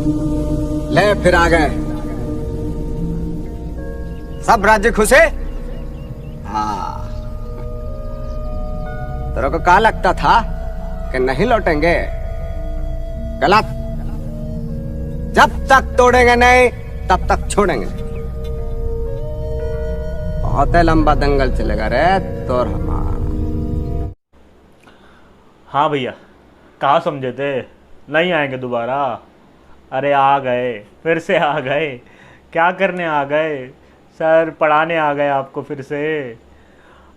ले फिर आ गए सब राज्य खुशे। हाँ, तेरे को क्या लगता था कि नहीं लौटेंगे? गलत। जब तक तोड़ेंगे नहीं तब तक छोड़ेंगे नहीं। बहुत लंबा दंगल चलेगा रे तोर हमारा। हाँ भैया, कहाँ समझे थे? नहीं आएंगे दोबारा? अरे आ गए, फिर से आ गए। क्या करने आ गए? सर पढ़ाने आ गए आपको फिर से।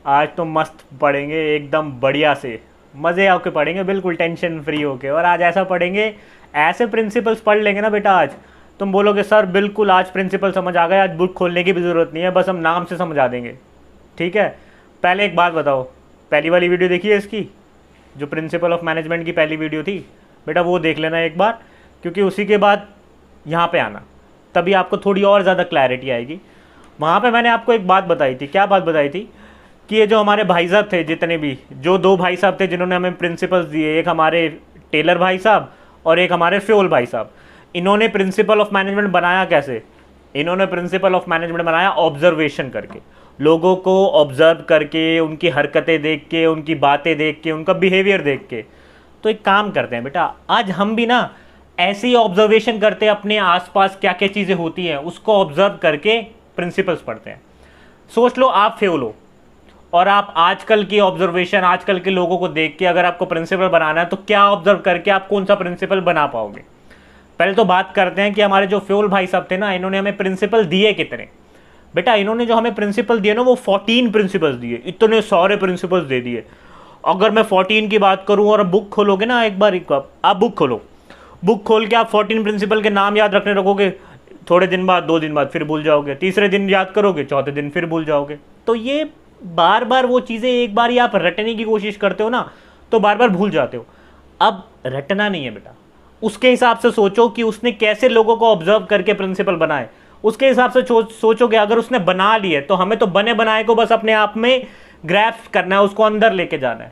आज तो मस्त पढ़ेंगे, एकदम बढ़िया से मज़े आके पढ़ेंगे, बिल्कुल टेंशन फ्री होके। और आज ऐसा पढ़ेंगे, ऐसे प्रिंसिपल्स पढ़ लेंगे ना बेटा, आज तुम बोलोगे सर बिल्कुल आज प्रिंसिपल समझ आ गए, आज बुक खोलने की भी ज़रूरत नहीं है, बस हम नाम से समझा देंगे। ठीक है, पहले एक बात बताओ, पहली वाली वीडियो देखी है इसकी, जो प्रिंसिपल ऑफ मैनेजमेंट की पहली वीडियो थी बेटा, वो देख लेना एक बार, क्योंकि उसी के बाद यहाँ पे आना, तभी आपको थोड़ी और ज़्यादा क्लैरिटी आएगी। वहाँ पे मैंने आपको एक बात बताई थी। क्या बात बताई थी? कि ये जो हमारे भाई साहब थे, जितने भी जो दो भाई साहब थे जिन्होंने हमें प्रिंसिपल्स दिए, एक हमारे टेलर भाई साहब और एक हमारे फ्योल भाई साहब, इन्होंने प्रिंसिपल ऑफ मैनेजमेंट बनाया कैसे? इन्होंने प्रिंसिपल ऑफ मैनेजमेंट बनाया ऑब्जर्वेशन करके, लोगों को ऑब्जर्व करके, उनकी हरकतें देख के, उनकी बातें देख के, उनका बिहेवियर देख के। तो एक काम करते हैं बेटा, आज हम भी ना ऐसी ऑब्जर्वेशन करते हैं, अपने आसपास क्या क्या चीज़ें होती हैं उसको ऑब्जर्व करके प्रिंसिपल्स पढ़ते हैं। सोच लो आप फ्योल हो और आप आजकल की ऑब्जर्वेशन, आजकल के लोगों को देख के अगर आपको प्रिंसिपल बनाना है तो क्या ऑब्जर्व करके आप कौन सा प्रिंसिपल बना पाओगे? पहले तो बात करते हैं कि हमारे जो फ्योल भाई साहब थे ना, इन्होंने हमें प्रिंसिपल दिए कितने? बेटा इन्होंने जो हमें प्रिंसिपल दिए ना, वो 14 प्रिंसिपल्स दिए, इतने सारे प्रिंसिपल्स दे दिए। अगर मैं 14 की बात करूं और बुक खोलोगे ना, एक बार आप बुक खोलो, बुक खोल के आप 14 प्रिंसिपल के नाम याद रखने रखोगे, थोड़े दिन बाद, 2 दिन बाद फिर भूल जाओगे, तीसरे दिन याद करोगे, चौथे दिन फिर भूल जाओगे। तो ये बार बार वो चीज़ें, एक बार ही आप रटने की कोशिश करते हो ना तो बार बार भूल जाते हो। अब रटना नहीं है बेटा, उसके हिसाब से सोचो कि उसने कैसे लोगों को ऑब्जर्व करके प्रिंसिपल बनाए, उसके हिसाब से सोचोगे। अगर उसने बना लिए तो हमें तो बने बनाए को बस अपने आप में ग्रैस्प करना है, उसको अंदर लेके जाना है।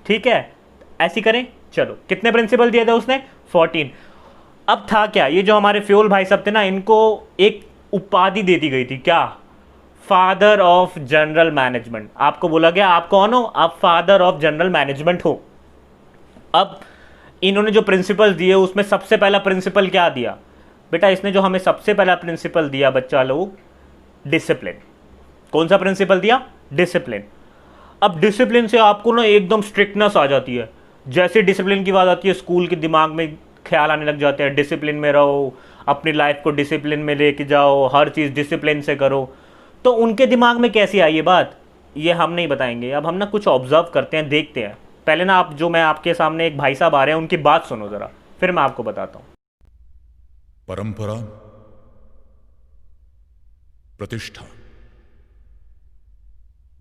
ठीक है, ऐसी करें। चलो, कितने प्रिंसिपल दिए थे उसने? 14। अब था क्या, ये जो हमारे फ्योल भाई साहब थे ना, इनको एक उपाधि दे दी गई थी। क्या? Father of general management. आपको बोला गया आप कौन हो? आप फादर ऑफ जनरल मैनेजमेंट हो। अब इन्होंने जो प्रिंसिपल दिए उसमें सबसे पहला प्रिंसिपल क्या दिया बेटा? इसने जो हमें सबसे पहला प्रिंसिपल दिया बच्चा लोग, डिसिप्लिन। कौन सा प्रिंसिपल दिया? डिसिप्लिन। अब डिसिप्लिन से आपको ना एकदम स्ट्रिक्टनेस आ जाती है। जैसे डिसिप्लिन की बात आती है, स्कूल के दिमाग में ख्याल आने लग जाते हैं, डिसिप्लिन में रहो, अपनी लाइफ को डिसिप्लिन में लेके जाओ, हर चीज़ डिसिप्लिन से करो। तो उनके दिमाग में कैसी आई ये बात, ये हम नहीं बताएंगे। अब हम ना कुछ ऑब्जर्व करते हैं, देखते हैं। पहले ना आप, जो मैं आपके सामने एक भाई साहब आ रहे हैं, उनकी बात सुनो ज़रा, फिर मैं आपको बताता हूँ। परंपरा, प्रतिष्ठा,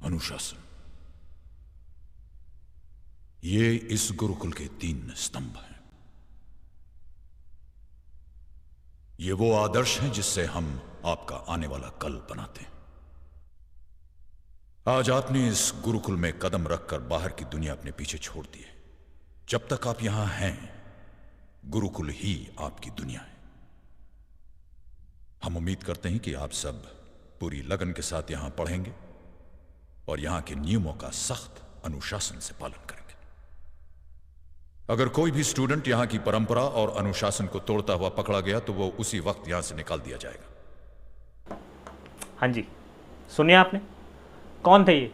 अनुशासन, ये इस गुरुकुल के 3 स्तंभ हैं। ये वो आदर्श हैं जिससे हम आपका आने वाला कल बनाते हैं। आज आपने इस गुरुकुल में कदम रखकर बाहर की दुनिया अपने पीछे छोड़ दी है। जब तक आप यहां हैं, गुरुकुल ही आपकी दुनिया है। हम उम्मीद करते हैं कि आप सब पूरी लगन के साथ यहां पढ़ेंगे और यहां के नियमों का सख्त अनुशासन से पालन करेंगे। अगर कोई भी स्टूडेंट यहां की परंपरा और अनुशासन को तोड़ता हुआ पकड़ा गया तो वो उसी वक्त यहां से निकाल दिया जाएगा। हाँ जी, सुनिए आपने। कौन थे ये?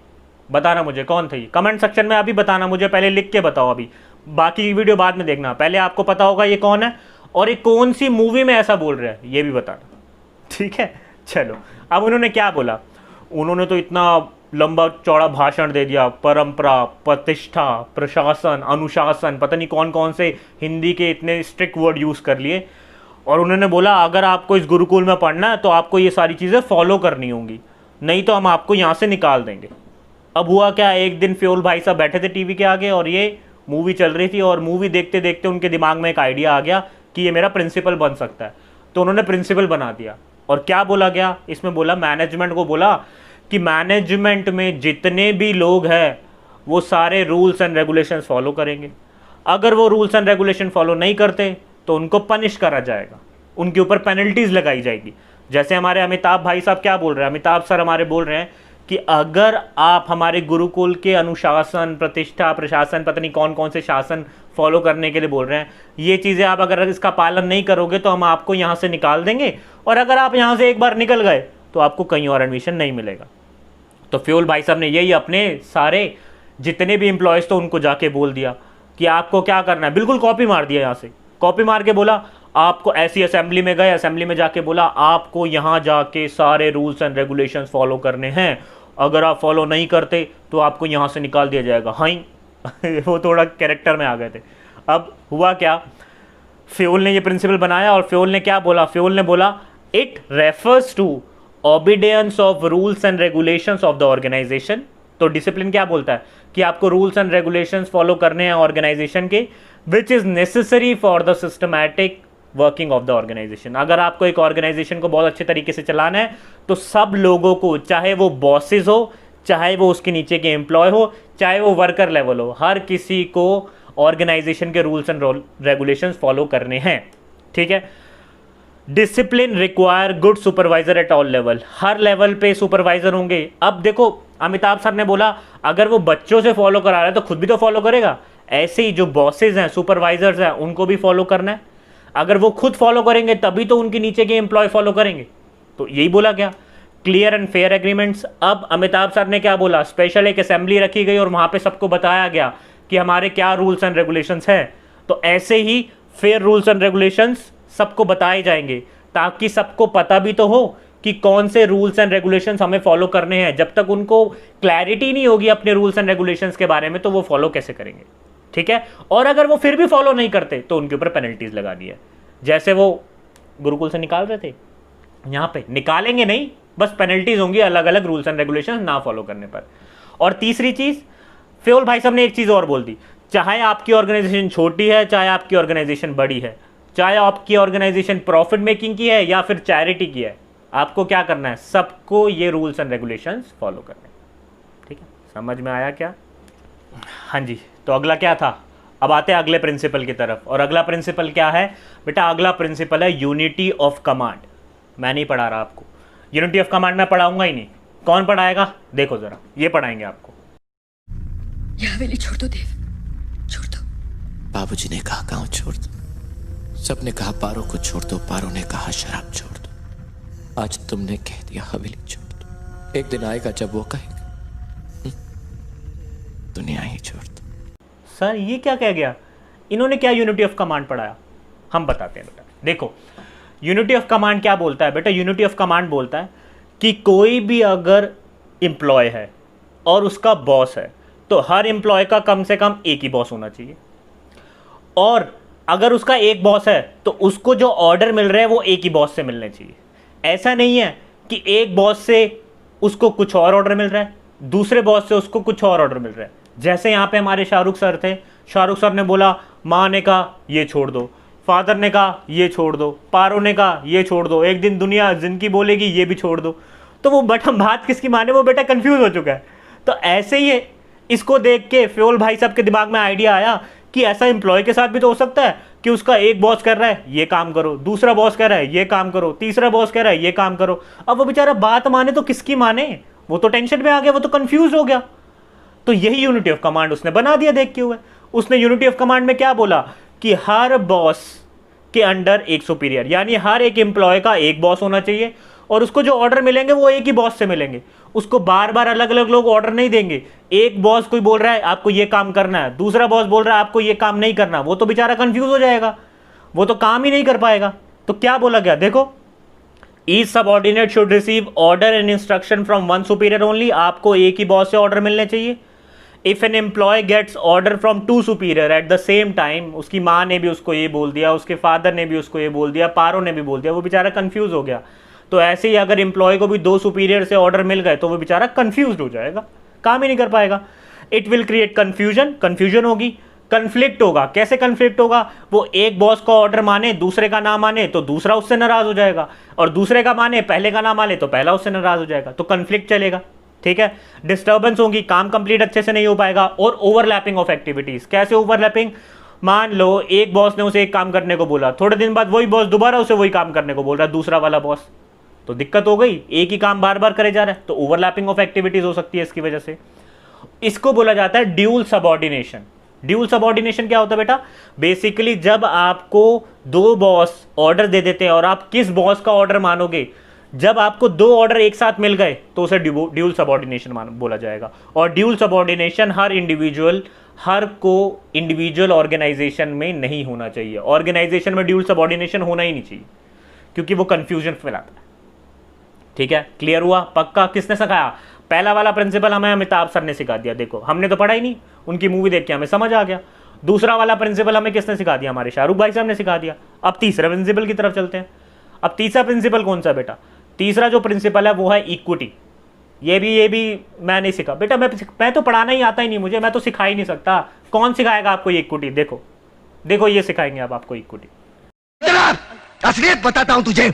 बताना मुझे, कौन थे ये? कमेंट सेक्शन में अभी बताना मुझे, पहले लिख के बताओ। अभी बाकी की वीडियो बाद में देखना, पहले आपको पता होगा ये कौन है और ये कौन सी मूवी में ऐसा बोल रहा है, ये भी बताना। ठीक है, चलो। अब उन्होंने क्या बोला? उन्होंने तो इतना लंबा चौड़ा भाषण दे दिया, परंपरा, प्रतिष्ठा, प्रशासन, अनुशासन, पता नहीं कौन कौन से हिंदी के इतने स्ट्रिक्ट वर्ड यूज़ कर लिए। और उन्होंने बोला अगर आपको इस गुरुकुल में पढ़ना है तो आपको ये सारी चीज़ें फॉलो करनी होंगी, नहीं तो हम आपको यहाँ से निकाल देंगे। अब हुआ क्या, एक दिन फ्योल भाई साहब बैठे थे टीवी के आगे और ये मूवी चल रही थी, और मूवी देखते देखते उनके दिमाग में एक आइडिया आ गया कि ये मेरा प्रिंसिपल बन सकता है। तो उन्होंने प्रिंसिपल बना दिया। और क्या बोला गया इसमें? बोला मैनेजमेंट को, बोला कि मैनेजमेंट में जितने भी लोग हैं वो सारे रूल्स एंड रेगुलेशंस फॉलो करेंगे। अगर वो रूल्स एंड रेगुलेशन फॉलो नहीं करते तो उनको पनिश करा जाएगा। उनके ऊपर पेनल्टीज लगाई जाएगी। जैसे हमारे अमिताभ भाई साहब क्या बोल रहे हैं, अमिताभ सर हमारे बोल रहे हैं कि अगर आप हमारे गुरुकुल के अनुशासन, प्रतिष्ठा, प्रशासन, पता नहीं कौन कौन से शासन फॉलो करने के लिए बोल रहे हैं, ये चीज़ें आप अगर इसका पालन नहीं करोगे तो हम आपको यहाँ से निकाल देंगे, और अगर आप यहाँ से एक बार निकल गए तो आपको कहीं और एडमिशन नहीं मिलेगा। तो फ्यूल भाई साहब ने यही अपने सारे जितने भी एम्प्लॉयज़ थे उनको जाके बोल दिया कि आपको क्या करना है, बिल्कुल कॉपी मार दिया, यहाँ से कॉपी मार के बोला आपको, ऐसी असेंबली में गए, असेंबली में जाके बोला आपको यहाँ जाके सारे रूल्स एंड रेगुलेशंस फॉलो करने हैं, अगर आप फॉलो नहीं करते तो आपको यहाँ से निकाल दिया जाएगा। हाँ वो थोड़ा कैरेक्टर में आ गए थे। अब हुआ क्या, फ्यूल ने ये प्रिंसिपल बनाया और फ्यूल ने क्या बोला, फ्यूल ने बोला it refers to obedience of rules and regulations of the organisation. तो डिसिप्लिन क्या बोलता है कि आपको रूल्स एंड रेगुलेशंस फॉलो करने हैं ऑर्गेनाइजेशन के, which is necessary for the systematic working of the organisation. अगर आपको एक ऑर्गेनाइजेशन को बहुत अच्छे तरीके से चलाना है तो सब लोगों को, चाहे वो बॉसेस हो, चाहे वो उसके नीचे के एम्प्लॉय हो, चाहे वो वर्कर लेवल हो, हर किसी को ऑर्गेनाइजेशन के रूल्स एंड रेगुलेशंस फॉलो करने हैं। ठीक है। Discipline require good supervisor at all level, her level पे सुपरवाइजर होंगे। अब देखो अमिताभ सर ने बोला अगर वो बच्चों से फॉलो करा रहा है तो खुद भी तो फॉलो करेगा, ऐसे ही जो बॉसेज हैं, सुपरवाइजर्स हैं, उनको भी फॉलो करना है। अगर वो खुद फॉलो करेंगे तभी तो उनके नीचे के एम्प्लॉय फॉलो करेंगे। तो यही बोला क्या, क्लियर एंड फेयर एग्रीमेंट्स। अब अमिताभ सर ने क्या बोला, स्पेशल एक असेंबली रखी गई और वहां पे सबको बताया गया कि हमारे क्या रूल्स एंड रेगुलेशंस हैं। तो ऐसे ही फेयर रूल्स एंड रेगुलेशंस सबको बताए जाएंगे ताकि सबको पता भी तो हो कि कौन से रूल्स एंड रेगुलेशंस हमें फॉलो करने हैं। जब तक उनको क्लैरिटी नहीं होगी अपने रूल्स एंड रेगुलेशंस के बारे में तो वो फॉलो कैसे करेंगे। ठीक है। और अगर वो फिर भी फॉलो नहीं करते तो उनके ऊपर पेनल्टीज लगा दी है। जैसे वो गुरुकुल से निकाल रहे थे, यहाँ पे निकालेंगे नहीं, बस पेनल्टीज होंगी अलग अलग रूल्स एंड रेगुलेशंस ना फॉलो करने पर। और तीसरी चीज, फ्यूल भाई साहब ने एक चीज और बोल दी, चाहे आपकी ऑर्गेनाइजेशन छोटी है, चाहे आपकी ऑर्गेनाइजेशन बड़ी है, चाहे आपकी ऑर्गेनाइजेशन प्रॉफिट मेकिंग की है या फिर चैरिटी की है, आपको क्या करना है, सबको ये रूल्स एंड रेगुलेशंस फॉलो करने। ठीक है, समझ में आया क्या? हाँ जी। तो अगला क्या था, अब आते हैं अगले प्रिंसिपल की तरफ। और अगला प्रिंसिपल क्या है बेटा, अगला प्रिंसिपल है यूनिटी ऑफ कमांड। मैं नहीं पढ़ा रहा आपको, यूनिटी ऑफ कमांड मैं पढ़ाऊंगा ही नहीं। कौन पढ़ाएगा, देखो जरा, ये पढ़ाएंगे आपको। ये हवेली छोड़ दो देव, छोड़ दो। बाबूजी ने कहा गांव छोड़ दो, सबने कहा पारो को छोड़ दो, पारो ने कहा शराब छोड़ दो, आज तुमने कह दिया हवेली छोड़ दो। एक दिन आएगा जब वो कहेगा दुनिया ही छोड़ दो। सर ये क्या कह गया, इन्होंने क्या यूनिटी ऑफ कमांड पढ़ाया, हम बताते हैं बेटा। देखो यूनिटी ऑफ कमांड क्या बोलता है बेटा, यूनिटी ऑफ कमांड बोलता है कि कोई भी अगर एम्प्लॉय है और उसका बॉस है तो हर एम्प्लॉय का कम से कम एक ही बॉस होना चाहिए। और अगर उसका एक बॉस है तो उसको जो ऑर्डर मिल रहे हैं वो एक ही बॉस से मिलने चाहिए। ऐसा नहीं है कि एक बॉस से उसको कुछ और ऑर्डर मिल रहा है, दूसरे बॉस से उसको कुछ और ऑर्डर मिल रहा है। जैसे यहाँ पे हमारे शाहरुख सर थे, शाहरुख सर ने बोला, माँ ने कहा ये छोड़ दो, फादर ने कहा ये छोड़ दो, पारो ने कहा ये छोड़ दो, एक दिन दुनिया जिनकी बोलेगी ये भी छोड़ दो। तो वो बेटा बात किसकी माने, वो बेटा कंफ्यूज हो चुका है। तो ऐसे ही इसको देख के फ्योल भाई साहब के दिमाग में आइडिया आया कि ऐसा एम्प्लॉय के साथ भी तो हो सकता है कि उसका एक बॉस कर रहा है ये काम करो, दूसरा बॉस कह रहा है ये काम करो, तीसरा बॉस कह रहा है ये काम करो। अब वो बेचारा बात माने तो किसकी माने, वो तो टेंशन में आ गया, वो तो कंफ्यूज हो गया। तो यही यूनिटी ऑफ कमांड उसने बना दिया देख के हुए। उसने यूनिटी ऑफ कमांड में क्या बोला कि हर बॉस के अंडर एक सुपीरियर, यानी हर एक एम्प्लॉय का एक बॉस होना चाहिए और उसको जो ऑर्डर मिलेंगे वो एक ही बॉस से मिलेंगे। उसको बार बार अलग अलग लोग ऑर्डर नहीं देंगे। एक बॉस कोई बोल रहा है आपको ये काम करना है, दूसरा बॉस बोल रहा है आपको ये काम नहीं करना, वो तो बेचारा कंफ्यूज हो जाएगा, वो तो काम ही नहीं कर पाएगा। तो क्या बोला गया, देखो, each subordinate should receive order and instruction from one superior only. आपको एक ही बॉस से ऑर्डर मिलने चाहिए। If an employee gets order from two superior at the same time, उसकी माँ ने भी उसको ये बोल दिया, उसके फादर ने भी उसको ये बोल दिया, पारो ने भी बोल दिया, वो बेचारा कंफ्यूज हो गया। तो ऐसे ही अगर एम्प्लॉय को भी दो सुपीरियर से ऑर्डर मिल गए तो वो बेचारा कंफ्यूज हो जाएगा, काम ही नहीं कर पाएगा। It will create confusion, confusion होगी, कंफ्लिक्ट होगा। कैसे कंफ्लिक्ट होगा, वो एक बॉस का ऑर्डर माने दूसरे का ना माने तो दूसरा उससे नाराज हो जाएगा, और दूसरे का माने पहले का ना माने तो पहला उससे नाराज हो जाएगा, तो कंफ्लिक्ट चलेगा। ठीक है, डिस्टर्बेंस होगी, काम कंप्लीट अच्छे से नहीं हो पाएगा। और ओवरलैपिंग ऑफ एक्टिविटीज, कैसे ओवरलैपिंग, मान लो एक बॉस ने उसे एक काम करने को बोला, थोड़े दिन बाद वही बॉस दोबारा उसे वही काम करने को बोल रहा है, दूसरा वाला बॉस, तो दिक्कत हो गई, एक ही काम बार बार करे जा रहा है, तो ओवरलैपिंग ऑफ एक्टिविटीज हो सकती है इसकी वजह से। इसको बोला जाता है ड्यूल सबऑर्डिनेशन। ड्यूल सबऑर्डिनेशन क्या होता है बेटा? बेसिकली जब आपको दो बॉस ऑर्डर दे देते हैं और आप किस बॉस का ऑर्डर मानोगे, जब आपको दो ऑर्डर एक साथ मिल गए तो उसे ड्यूल सबऑर्डिनेशन बोला जाएगा। और ड्यूल सबऑर्डिनेशन हर इंडिविजुअल ऑर्गेनाइजेशन में नहीं होना चाहिए। ऑर्गेनाइजेशन में ड्यूल सबऑर्डिनेशन होना ही नहीं चाहिए, क्योंकि वो कंफ्यूजन फैलाता है। ठीक है, क्लियर हुआ? पक्का? किसने सिखाया? पहला वाला प्रिंसिपल हमें अमिताभ सर ने सिखा दिया, देखो हमने तो पढ़ा ही नहीं, उनकी मूवी देख के हमें समझ आ गया। दूसरा वाला प्रिंसिपल हमें किसने सिखा दिया? हमारे शाहरुख भाई साहब ने सिखा दिया। अब तीसरे प्रिंसिपल की तरफ चलते हैं। अब तीसरा प्रिंसिपल कौन सा बेटा? तीसरा जो प्रिंसिपल है वो है इक्विटी। ये भी मैं नहीं सिखा बेटा, मैं तो पढ़ाना ही आता ही नहीं मुझे, मैं तो सिखा ही नहीं सकता। कौन सिखाएगा आपको ये इक्विटी? देखो देखो ये सिखाएंगे अब आपको इक्विटी। असलियत बताता हूं तुझे।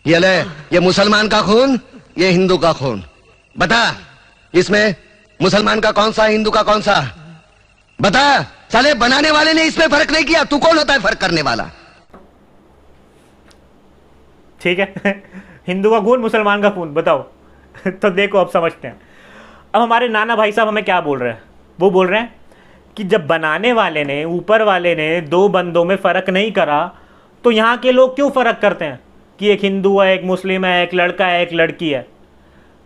ये ले, ये मुसलमान का खून, ये हिंदू का खून। बता इसमें मुसलमान का कौन सा, हिंदू का कौन सा? बता। साले बनाने वाले ने इसमें फर्क नहीं किया, तू कौन होता है फर्क करने वाला? ठीक है हिंदू का खून, मुसलमान का खून, बताओ तो देखो अब समझते हैं। अब हमारे नाना भाई साहब हमें क्या बोल रहे हैं? वो बोल रहे हैं कि जब बनाने वाले ने, ऊपर वाले ने दो बंदों में फर्क नहीं करा, तो यहाँ के लोग क्यों फर्क करते हैं कि एक हिंदू है, एक मुस्लिम है, एक लड़का है, एक लड़की है?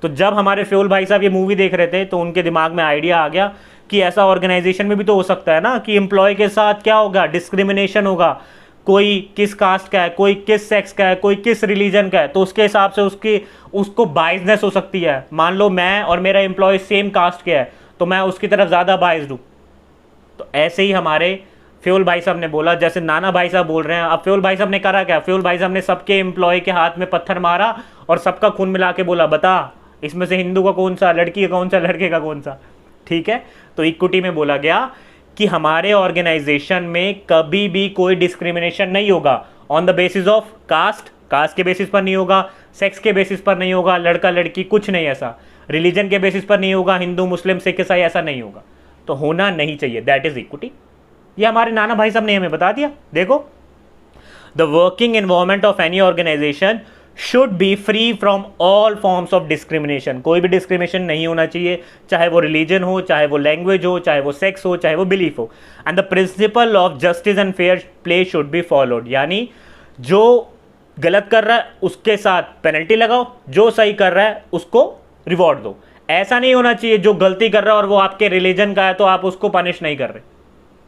तो जब हमारे फ्योल भाई साहब ये मूवी देख रहे थे तो उनके दिमाग में आइडिया आ गया कि ऐसा ऑर्गेनाइजेशन में भी तो हो सकता है ना कि एम्प्लॉय के साथ क्या होगा, डिस्क्रिमिनेशन होगा। कोई किस कास्ट का है, कोई किस सेक्स का है, कोई किस रिलीजन का है, तो उसके हिसाब से उसको बाइसनेस हो सकती है। मान लो मैं और मेरा एम्प्लॉय सेम कास्ट के है तो मैं उसकी तरफ ज़्यादा बाइस्ड हूँ। तो ऐसे ही हमारे फ्योल भाई साहब ने बोला, जैसे नाना भाई साहब बोल रहे हैं। अब फ्योल भाई साहब ने करा क्या? फ्योल भाई साहब ने सबके एम्प्लॉय के हाथ में पत्थर मारा और सबका खून मिला के बोला, बता इसमें से हिंदू का कौन सा, लड़की का कौन सा, लड़के का कौन सा? ठीक है, तो इक्विटी में बोला गया कि हमारे ऑर्गेनाइजेशन में कभी भी कोई डिस्क्रिमिनेशन नहीं होगा on the basis of caste, caste के बेसिस पर नहीं होगा, सेक्स के बेसिस पर नहीं होगा, लड़का लड़की कुछ नहीं ऐसा, रिलीजन के बेसिस पर नहीं होगा, हिंदू मुस्लिम सिख ईसाई ऐसा नहीं होगा। तो होना नहीं चाहिए, दैट इज इक्विटी। ये हमारे नाना भाई साहब ने हमें बता दिया। देखो, the working environment of any organisation should be free from all forms of discrimination. कोई भी डिस्क्रिमिनेशन नहीं होना चाहिए, चाहे वो रिलीजन हो, चाहे वो लैंग्वेज हो, चाहे वो सेक्स हो, चाहे वो बिलीफ हो। And the principle of justice and fair play should be followed. यानी जो गलत कर रहा है उसके साथ पेनल्टी लगाओ, जो सही कर रहा है उसको रिवॉर्ड दो। ऐसा नहीं होना चाहिए जो गलती कर रहा है और वो आपके रिलीजन का है तो आप उसको पनिश नहीं कर रहे।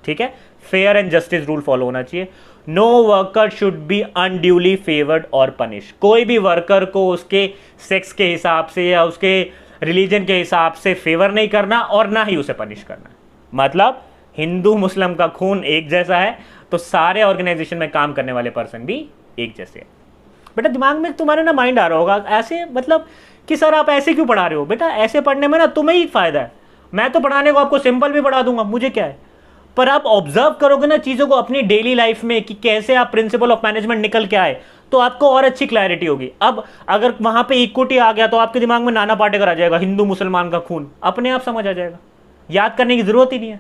ठीक है, fair and justice rule follow होना चाहिए। No worker should be unduly favoured और पनिश। कोई भी वर्कर को उसके सेक्स के हिसाब से या उसके रिलीजन के हिसाब से फेवर नहीं करना और ना ही उसे पनिश करना। मतलब हिंदू मुस्लिम का खून एक जैसा है तो सारे ऑर्गेनाइजेशन में काम करने वाले पर्सन भी एक जैसे हैं। बेटा दिमाग में तुम्हारे ना माइंड आ रहा होगा ऐसे, मतलब कि सर आप ऐसे क्यों पढ़ा रहे हो? बेटा ऐसे पढ़ने में ना तुम्हें ही फायदा है। मैं तो पढ़ाने को आपको सिंपल भी पढ़ा दूंगा, मुझे क्या है, पर आप ऑब्जर्व करोगे ना चीज़ों को अपनी डेली लाइफ में कि कैसे आप प्रिंसिपल ऑफ मैनेजमेंट निकल के आए तो आपको और अच्छी क्लैरिटी होगी। अब अगर वहां पे इक्विटी आ गया तो आपके दिमाग में नाना पाटेकर आ जाएगा, हिंदू मुसलमान का खून अपने आप समझ आ जाएगा, याद करने की जरूरत ही नहीं है।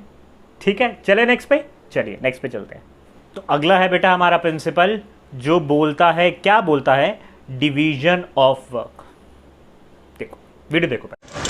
ठीक है, चले नेक्स्ट पे, चलिए नेक्स्ट पे चलते हैं। तो अगला है बेटा हमारा प्रिंसिपल जो बोलता है, क्या बोलता है, डिवीजन ऑफ वर्क। देखो वीडियो देखो पहले।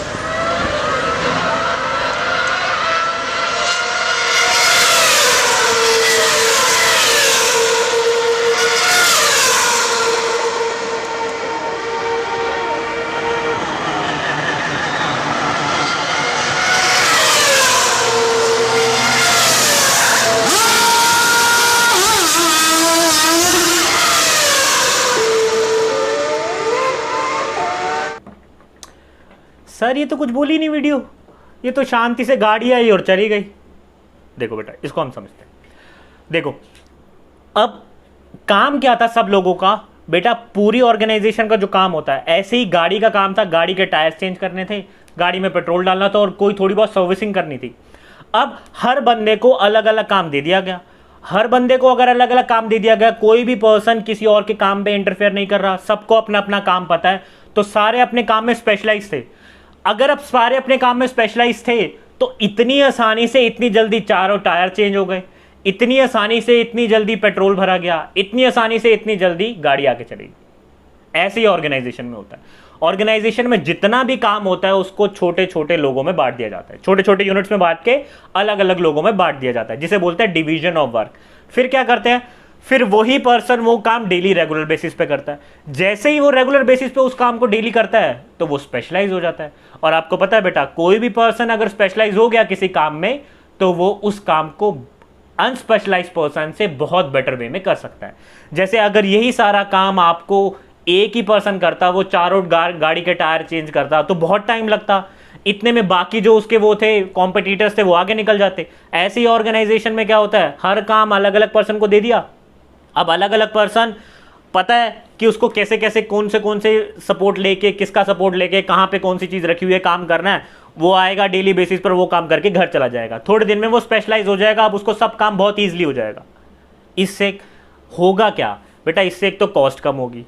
सर ये तो कुछ बोली नहीं वीडियो, ये तो शांति से गाड़ी आई और चली गई। देखो बेटा इसको हम समझते हैं। देखो अब काम क्या था सब लोगों का, बेटा पूरी ऑर्गेनाइजेशन का जो काम होता है, ऐसे ही गाड़ी का काम था, गाड़ी के टायर चेंज करने थे, गाड़ी में पेट्रोल डालना था और कोई थोड़ी बहुत सर्विसिंग करनी थी। अब हर बंदे को अलग अलग काम दे दिया गया। हर बंदे को अगर अलग अलग काम दे दिया गया, कोई भी पर्सन किसी और के काम पे इंटरफेयर नहीं कर रहा, सबको अपना अपना काम पता है, तो सारे अपने काम में स्पेशलाइज थे। अगर अब सारे अपने काम में स्पेशलाइज थे तो इतनी आसानी से इतनी जल्दी चारों टायर चेंज हो गए, इतनी आसानी से इतनी जल्दी पेट्रोल भरा गया, इतनी आसानी से इतनी जल्दी गाड़ी आके चलेगी। ऐसे ही ऑर्गेनाइजेशन में होता है। ऑर्गेनाइजेशन में जितना भी काम होता है उसको छोटे छोटे लोगों में बांट दिया जाता है, छोटे छोटे यूनिट्स में बांट के अलग अलग लोगों में बांट दिया जाता है, जिसे बोलते हैं डिवीजन ऑफ वर्क। फिर क्या करते हैं, फिर वही पर्सन वो काम डेली रेगुलर बेसिस पे करता है। जैसे ही वो रेगुलर बेसिस पे उस काम को डेली करता है तो वो स्पेशलाइज हो जाता है। और आपको पता है बेटा, कोई भी पर्सन अगर स्पेशलाइज हो गया किसी काम में तो वो उस काम को अनस्पेशलाइज पर्सन से बहुत बेटर वे में कर सकता है। जैसे अगर यही सारा काम आपको एक ही पर्सन करता, वो चारों गाड़ी के टायर चेंज करता, तो बहुत टाइम लगता। इतने में बाकी जो उसके वो थे कॉम्पिटिटर्स थे वो आगे निकल जाते। ऐसे ही ऑर्गेनाइजेशन में क्या होता है, हर काम अलग अलग पर्सन को दे दिया। अब अलग अलग पर्सन पता है कि उसको कैसे कैसे कौन से सपोर्ट लेके, किसका सपोर्ट लेके, कहाँ पे कौन सी चीज़ रखी हुई है, काम करना है। वो आएगा डेली बेसिस पर, वो काम करके घर चला जाएगा। थोड़े दिन में वो स्पेशलाइज हो जाएगा, अब उसको सब काम बहुत ईजिली हो जाएगा। इससे होगा क्या बेटा, इससे एक तो कॉस्ट कम होगी,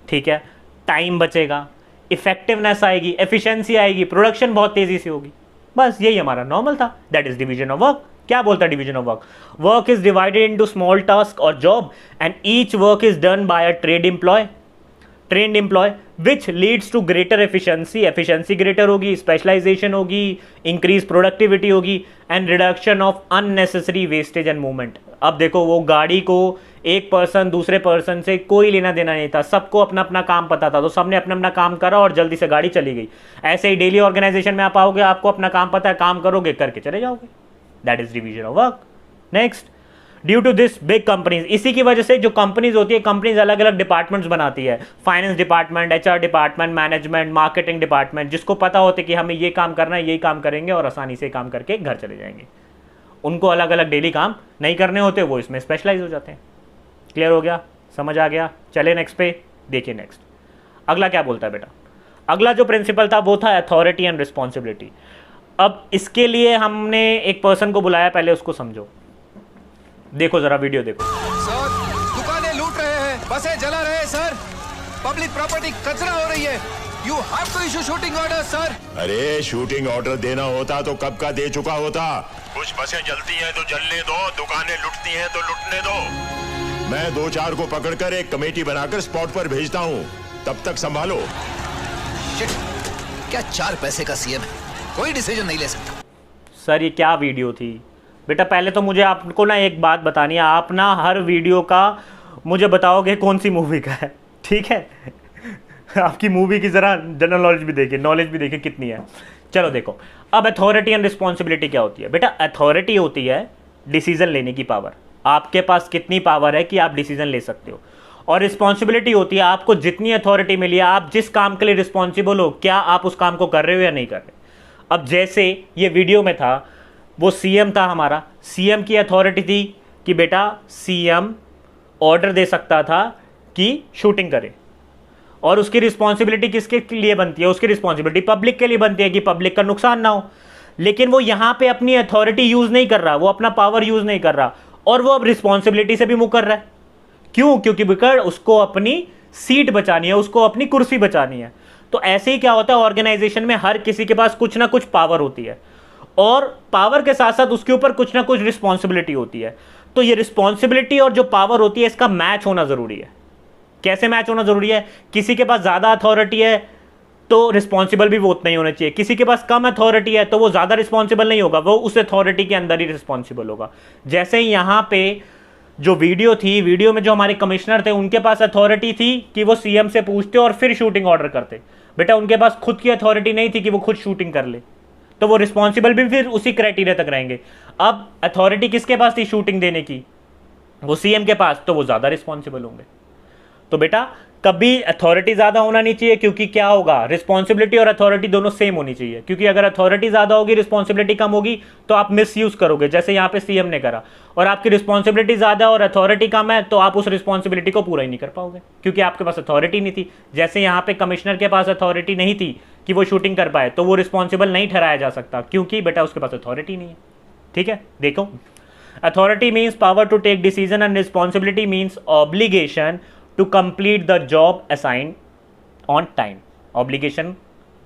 ठीक है, टाइम बचेगा, इफेक्टिवनेस आएगी, एफिशिएंसी आएगी, प्रोडक्शन बहुत तेजी से होगी। बस यही हमारा नॉर्मल था, that is division of work. क्या बोलता है division of work? Work is divided into small task और job and each work is done by a trained employ which leads to greater efficiency greater होगी, specialisation होगी, increase productivity होगी and reduction of unnecessary wastage and movement. अब देखो, वो गाड़ी को एक पर्सन दूसरे पर्सन से कोई लेना देना नहीं था, सबको अपना अपना काम पता था, तो सबने अपना अपना काम करा और जल्दी से गाड़ी चली गई। ऐसे ही डेली ऑर्गेनाइजेशन में आप आओगे, आपको अपना काम पता है, काम करोगे, करके चले जाओगे, that is division of work. Next, due to this big companies, इसी की वजह से जो कंपनीज होती है, कंपनीज अलग अलग डिपार्टमेंट्स बनाती है, finance department, HR department, management, marketing department, जिसको पता होता है कि हमें ये काम करना है, यही काम करेंगे और आसानी से काम करके घर चले जाएंगे। उनको अलग अलग डेली काम नहीं करने होते, वो इसमें स्पेशलाइज हो जाते हैं। क्लियर हो गया, समझ आ गया? चले नेक्स्ट पे, देखिए नेक्स्ट अगला क्या बोलता है बेटा। अगला जो प्रिंसिपल था वो था अथॉरिटी एंड रिस्पॉन्सिबिलिटी। अब इसके लिए हमने एक पर्सन को बुलाया, पहले उसको समझो। देखो जरा वीडियो देखो। सर, दुकानें लूट रहे हैं, बसें जला रहे हैं सर, पब्लिक प्रॉपर्टी कचरा हो रही है। You have to issue shooting order sir. अरे शूटिंग ऑर्डर देना होता तो कब का दे चुका होता। कुछ बसें जलती हैं तो जलने दो, दुकानें लुटती हैं तो लुटने दो। मैं 2-4 को पकड़कर एक कमेटी बनाकर स्पॉट पर भेजता हूँ, तब तक संभालो। शिट, क्या 4 पैसे का सीएम है, कोई डिसीजन नहीं ले सकता। सर ये क्या वीडियो थी बेटा? पहले तो मुझे आपको ना एक बात बतानी है, आप ना हर वीडियो का मुझे बताओगे कौन सी मूवी का है, ठीक है? आपकी मूवी की ज़रा जनरल नॉलेज भी देखिए कितनी है। चलो देखो, अब अथॉरिटी एंड रिस्पॉन्सिबिलिटी क्या होती है बेटा? अथॉरिटी होती है डिसीजन लेने की पावर, आपके पास कितनी पावर है कि आप डिसीजन ले सकते हो। और रिस्पॉन्सिबिलिटी होती है आपको जितनी अथॉरिटी मिली है, आप जिस काम के लिए रिस्पॉन्सिबल हो, क्या आप उस काम को कर रहे हो या नहीं कर रहे। अब जैसे ये वीडियो में था, वो सीएम था हमारा, सीएम की अथॉरिटी थी कि बेटा सीएम ऑर्डर दे सकता था कि शूटिंग करे, और उसकी रिस्पॉन्सिबिलिटी किसके लिए बनती है? उसकी रिस्पॉन्सिबिलिटी पब्लिक के लिए बनती है कि पब्लिक का नुकसान ना हो। लेकिन वो यहाँ पे अपनी अथॉरिटी यूज़ नहीं कर रहा, वो अपना पावर यूज़ नहीं कर रहा, और वो अब रिस्पॉन्सिबिलिटी से भी मुकर रहा है। क्यों? क्योंकि बिकॉज उसको अपनी सीट बचानी है, उसको अपनी कुर्सी बचानी है। तो ऐसे ही क्या होता है, ऑर्गेनाइजेशन में हर किसी के पास कुछ ना कुछ पावर होती है, और पावर के साथ साथ उसके ऊपर कुछ ना कुछ रिस्पॉन्सिबिलिटी होती है। तो ये रिस्पॉन्सिबिलिटी और जो पावर होती है, इसका मैच होना ज़रूरी है। कैसे मैच होना ज़रूरी है? किसी के पास ज़्यादा अथॉरिटी है तो रिस्पॉन्सिबल भी वो उतना ही होना चाहिए, किसी के पास कम अथॉरिटी है तो वो ज़्यादा रिस्पॉन्सिबल नहीं होगा, वो उस अथॉरिटी के अंदर ही रिस्पॉन्सिबल होगा। जैसे यहाँ पे जो वीडियो थी, वीडियो में जो हमारे कमिश्नर थे, उनके पास अथॉरिटी थी कि वो सीएम से पूछते और फिर शूटिंग ऑर्डर करते। बेटा उनके पास खुद की अथॉरिटी नहीं थी कि वो खुद शूटिंग कर ले, तो वो रिस्पॉन्सिबल भी फिर उसी क्राइटेरिया तक रहेंगे। अब अथॉरिटी किसके पास थी शूटिंग देने की? वो सीएम के पास, तो वो ज़्यादा रिस्पॉन्सिबल होंगे। तो बेटा कभी अथॉरिटी ज़्यादा होना नहीं चाहिए, क्योंकि क्या होगा, रिस्पॉन्सिबिलिटी और अथॉरिटी दोनों सेम होनी चाहिए। क्योंकि अगर अथॉरिटी ज़्यादा होगी, रिस्पॉन्सिबिलिटी कम होगी, तो आप मिसयूज़ करोगे, जैसे यहाँ पे सीएम ने करा। और आपकी रिस्पॉन्सिबिलिटी ज़्यादा और अथॉरिटी कम है, तो आप उस रिस्पॉन्सिबिलिटी को पूरा ही नहीं कर पाओगे, क्योंकि आपके पास अथॉरिटी नहीं थी। जैसे यहाँ पे कमिश्नर के पास अथॉरिटी नहीं थी कि वो शूटिंग कर पाए, तो वो रिस्पॉन्सिबल नहीं ठहराया जा सकता, क्योंकि बेटा उसके पास अथॉरिटी नहीं है। ठीक है, देखो authority means power to take decision and responsibility means obligation to complete the job assigned on time. Obligation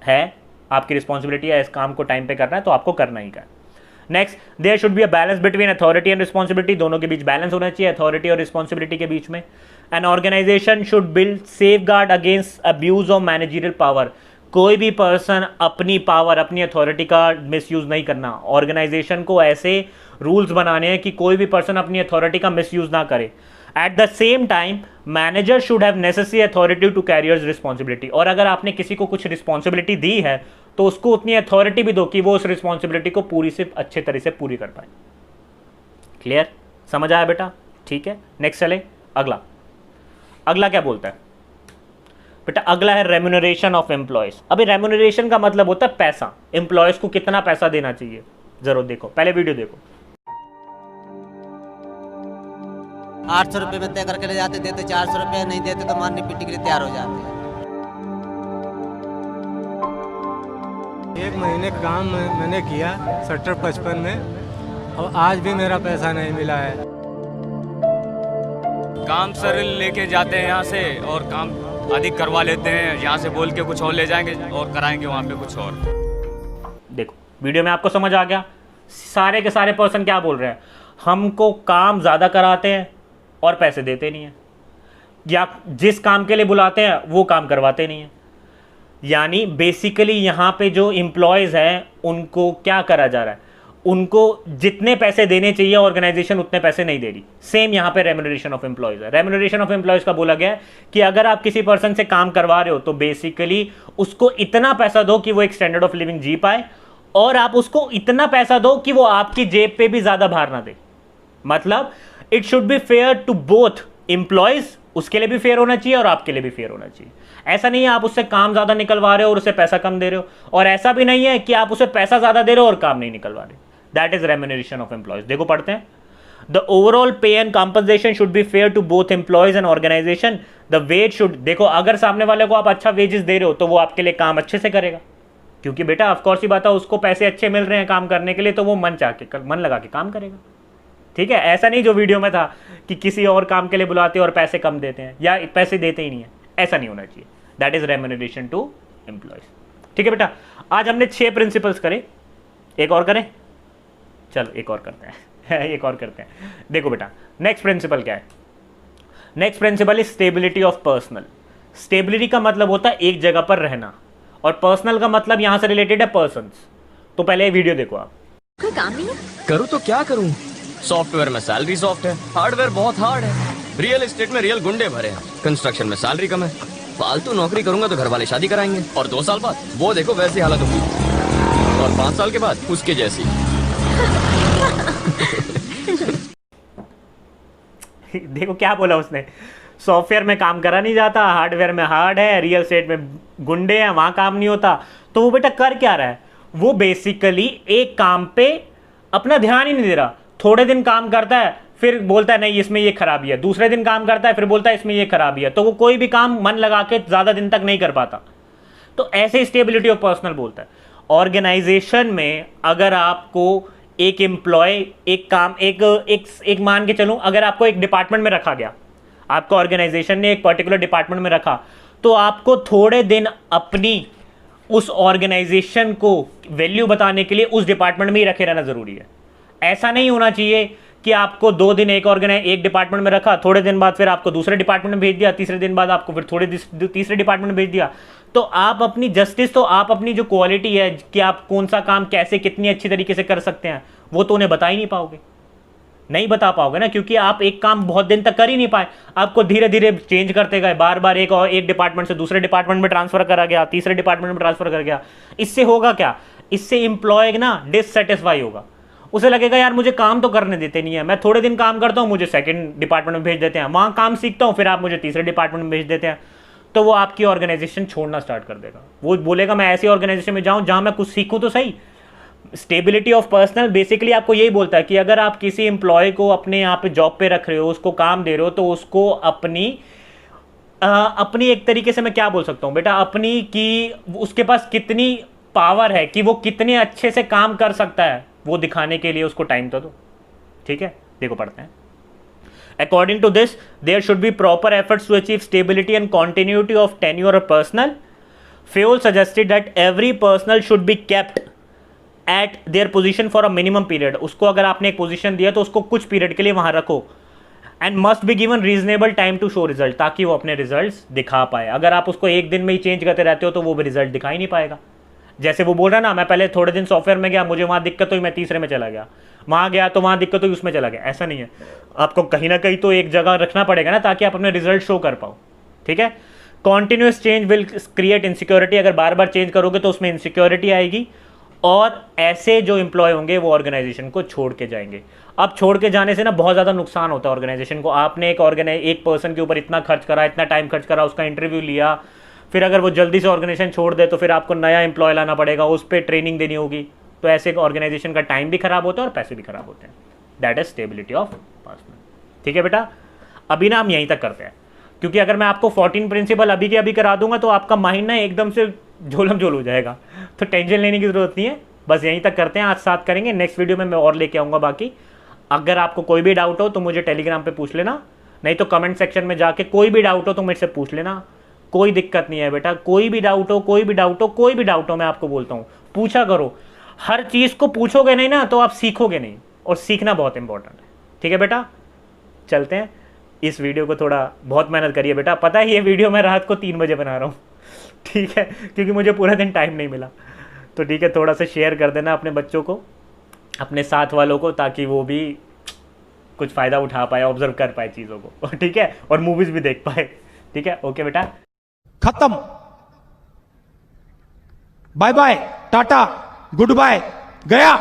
है, आपकी रिस्पॉन्सिबिलिटी है, इस काम को टाइम पे करना है तो आपको करना ही का। Next, there should be a balance between authority and responsibility, दोनों के बीच बैलेंस होना चाहिए, अथॉरिटी और रिस्पॉन्सिबिलिटी के बीच में। An organisation should build safeguard against abuse of managerial power, कोई भी पर्सन अपनी पावर, अपनी अथॉरिटी का मिसयूज नहीं करना। ऑर्गेनाइजेशन को ऐसे रूल्स बनाने हैं कि कोई भी पर्सन अपनी अथॉरिटी का मिसयूज ना करे। At the same time manager should have necessary authority to carriers responsibility, और अगर आपने किसी को कुछ रिस्पॉन्सिबिलिटी दी है तो उसको उतनी अथॉरिटी भी दो कि वो उस रिस्पॉन्सिबिलिटी को पूरी से अच्छे तरह से पूरी कर पाए। क्लियर, समझ आया बेटा? ठीक है, नेक्स्ट चले अगला। अगला क्या बोलता है बेटा? अगला है रेम्यूनरेशन ऑफ एम्प्लॉयज। अभी रेम्यूनरेशन का मतलब होता है पैसा, एम्प्लॉयज को कितना पैसा देना चाहिए। जरूर देखो, पहले वीडियो देखो। 800 रुपये में तय करके ले जाते, देते 400 रुपये, नहीं देते तो मारने पीटने के लिए तैयार हो जाते हैं। 1 महीने काम मैंने किया सेक्टर 55 में, और आज भी मेरा पैसा नहीं मिला है। काम सर लेके जाते हैं यहाँ से और काम अधिक करवा लेते हैं, यहाँ से बोल के कुछ और ले जाएंगे और कराएंगे वहाँ पे कुछ और। देखो वीडियो में आपको समझ आ गया, सारे के सारे पर्सन क्या बोल रहे हैं, हमको काम ज़्यादा कराते हैं और पैसे देते नहीं हैं, या जिस काम के लिए बुलाते हैं वो काम करवाते नहीं हैं। यानी बेसिकली यहाँ पे जो एम्प्लॉयज़ हैं उनको क्या करा जा रहा है, उनको जितने पैसे देने चाहिए ऑर्गेनाइजेशन उतने पैसे नहीं दे रही। सेम यहाँ पे रेम्यूनरेशन ऑफ एम्प्लॉयज़ है। रेम्यूनरेशन ऑफ एम्प्लॉयज़ का बोला गया है कि अगर आप किसी पर्सन से काम करवा रहे हो तो बेसिकली उसको इतना पैसा दो कि वो एक स्टैंडर्ड ऑफ लिविंग जी पाए, और आप उसको इतना पैसा दो कि वो आपकी जेब पे भी ज़्यादा भार ना दे। मतलब it should be fair to both employees, उसके लिए भी फेयर होना चाहिए और आपके लिए भी फेयर होना चाहिए। ऐसा नहीं है आप उससे काम ज़्यादा निकलवा रहे हो और उसे पैसा कम दे रहे हो, और ऐसा भी नहीं है कि आप उसे पैसा ज़्यादा दे रहे हो और काम नहीं निकलवा रहे। That is remuneration of employees. देखो पढ़ते हैं, the overall pay and compensation should be fair to both employees and organisation. The wage should, देखो अगर सामने वाले को आप अच्छा वेजेस दे रहे हो तो वो आपके लिए काम अच्छे से करेगा, क्योंकि बेटा ऑफकोर्स ही बात है, उसको पैसे अच्छे मिल रहे हैं काम करने के लिए तो वो मन लगा के काम करेगा। ठीक है, ऐसा नहीं जो वीडियो में था कि किसी और काम के लिए बुलाते हैं और पैसे कम देते हैं या पैसे देते ही नहीं है, ऐसा नहीं होना चाहिए। That is remuneration to employees. ठीक है बेटा, आज हमने 6 प्रिंसिपल्स करे, एक और करें? चलो एक और करते हैं एक और करते हैं। देखो बेटा नेक्स्ट प्रिंसिपल क्या है? Next principle is stability of personal. Stability का मतलब होता है एक जगह पर रहना, और पर्सनल का मतलब यहां से रिलेटेड है पर्सन्स। तो पहले वीडियो देखो आप। कोई काम नहीं है? करूँ तो क्या करूँ? सॉफ्टवेयर में सैलरी सॉफ्ट है, हार्डवेयर बहुत हार्ड है, रियल एस्टेट में रियल गुंडे भरे हैं, कंस्ट्रक्शन में सैलरी कम है। फालतू नौकरी करूंगा तो घर वाले शादी कराएंगे, और 2 साल बाद वो देखो वैसी हालत होगी, और 5 साल के बाद उसके जैसी। देखो क्या बोला उसने, सॉफ्टवेयर में काम करा नहीं जाता, हार्डवेयर में हार्ड है, रियल एस्टेट में गुंडे हैं, वहां काम नहीं होता। तो वो बेटा कर क्या रहा है? वो बेसिकली एक काम पे अपना ध्यान ही नहीं दे रहा। थोड़े दिन काम करता है, फिर बोलता है नहीं इसमें ये खराबी है, दूसरे दिन काम करता है, फिर बोलता है इसमें ये खराबी है। तो वो कोई भी काम मन लगा के ज्यादा दिन तक नहीं कर पाता। तो ऐसे स्टेबिलिटी ऑफ पर्सनल बोलता है। ऑर्गेनाइजेशन में अगर आपको एक एम्प्लॉय एक मान के चलूं, अगर आपको एक डिपार्टमेंट में रखा गया, आपको ऑर्गेनाइजेशन ने एक पर्टिकुलर डिपार्टमेंट में रखा, तो आपको थोड़े दिन अपनी उस ऑर्गेनाइजेशन को वैल्यू बताने के लिए उस डिपार्टमेंट में ही रखे रहना जरूरी है। ऐसा नहीं होना चाहिए कि आपको 2 दिन एक डिपार्टमेंट में रखा, थोड़े दिन बाद फिर आपको दूसरे डिपार्टमेंट में भेज दिया, तीसरे दिन बाद आपको फिर तीसरे डिपार्टमेंट में भेज दिया। तो आप अपनी जस्टिस, तो आप अपनी जो क्वालिटी है कि आप कौन सा काम कैसे कितनी अच्छी तरीके से कर सकते हैं, वो तो उन्हें बता ही नहीं पाओगे, नहीं बता पाओगे ना, क्योंकि आप एक काम बहुत दिन तक कर ही नहीं पाए। आपको धीरे धीरे चेंज करते गए, बार बार एक डिपार्टमेंट से दूसरे डिपार्टमेंट में ट्रांसफर करा गया, तीसरे डिपार्टमेंट में ट्रांसफर कर गया। इससे होगा क्या? इससे एम्प्लॉय ना डिससेटिस्फाई होगा, उसे लगेगा यार मुझे काम तो करने देते नहीं है, मैं थोड़े दिन काम करता हूँ, मुझे सेकंड डिपार्टमेंट में भेज देते हैं, वहाँ काम सीखता हूँ, फिर आप मुझे तीसरे डिपार्टमेंट में भेज देते हैं। तो वो आपकी ऑर्गेनाइजेशन छोड़ना स्टार्ट कर देगा। वो बोलेगा मैं ऐसी ऑर्गेनाइजेशन में जाऊँ जहाँ मैं कुछ सीखूँ तो सही। स्टेबिलिटी ऑफ पर्सनल बेसिकली आपको यही बोलता है कि अगर आप किसी एम्प्लॉय को अपने यहाँ पे जॉब पे रख रहे हो, उसको काम दे रहे हो, तो उसको अपनी एक तरीके से मैं क्या बोल सकता हूँ बेटा, अपनी कि उसके पास कितनी पावर है, कि वो कितने अच्छे से काम कर सकता है, वो दिखाने के लिए उसको टाइम तो दो। ठीक है। देखो पढ़ते हैं। According to this, there should be proper efforts to achieve stability and continuity of tenure of personnel. Fayol suggested that every personnel should be kept at their position for a minimum period. उसको अगर आपने एक position दिया तो उसको कुछ period के लिए वहां रखो, and must be given reasonable time to show result, ताकि वो अपने रिजल्ट्स दिखा पाए। अगर आप उसको एक दिन में ही चेंज करते रहते हो तो वो भी रिजल्ट दिखा ही नहीं पाएगा। जैसे वो बोल रहा है ना, मैं पहले थोड़े दिन सॉफ्टवेयर में गया, मुझे वहां दिक्कत हुई, मैं तीसरे में चला गया, वहां गया तो वहां दिक्कत हुई, उसमें चला गया। ऐसा नहीं है, आपको कहीं ना कहीं तो एक जगह रखना पड़ेगा ना, ताकि आप अपने रिजल्ट शो कर पाओ। ठीक है, continuous change will create insecurity, अगर बार बार चेंज करोगे तो उसमें इनसिक्योरिटी आएगी, और ऐसे जो एम्प्लॉय होंगे वो ऑर्गेनाइजेशन को छोड़ के जाएंगे। अब छोड़ के जाने से ना बहुत ज़्यादा नुकसान होता है ऑर्गेनाइजेशन को। आपने एक पर्सन के ऊपर इतना खर्च करा, इतना टाइम खर्च करा, उसका इंटरव्यू लिया, फिर अगर वो जल्दी से ऑर्गेनाइजेशन छोड़ दे तो फिर आपको नया एम्प्लॉय लाना पड़ेगा, उस पर ट्रेनिंग देनी होगी, तो ऐसे ऑर्गेनाइजेशन का टाइम भी खराब होता है और पैसे भी खराब होते हैं। That is stability of personal. ठीक है बेटा, अभी ना हम यहीं तक करते हैं, क्योंकि अगर मैं आपको 14 प्रिंसिपल अभी के अभी करा दूंगा तो आपका माइंड ना एकदम से झोलम झोल हो जाएगा, तो टेंशन लेने की जरूरत नहीं है, बस यहीं तक करते हैं। आज 7 करेंगे, नेक्स्ट वीडियो में मैं और लेके आऊँगा बाकी। अगर आपको कोई भी डाउट हो तो मुझे टेलीग्राम पे पूछ लेना, नहीं तो कमेंट सेक्शन में जाके कोई भी डाउट हो तो मुझसे पूछ लेना, कोई दिक्कत नहीं है बेटा। कोई भी डाउट हो, कोई भी डाउट हो, कोई भी डाउट हो, मैं आपको बोलता हूँ पूछा करो। हर चीज़ को पूछोगे नहीं ना तो आप सीखोगे नहीं, और सीखना बहुत इंपॉर्टेंट है। ठीक है बेटा, चलते हैं। इस वीडियो को थोड़ा बहुत मेहनत करिए बेटा, पता है ये वीडियो मैं रात को 3 बजे बना रहा हूँ, ठीक है, क्योंकि मुझे पूरा दिन टाइम नहीं मिला। तो ठीक है, थोड़ा सा शेयर कर देना अपने बच्चों को, अपने साथ वालों को, ताकि वो भी कुछ फ़ायदा उठा पाए, ऑब्जर्व कर पाए चीज़ों को। ठीक है, और मूवीज़ भी देख पाए। ठीक है, ओके बेटा, खत्म, bye bye, tata, goodbye, गया।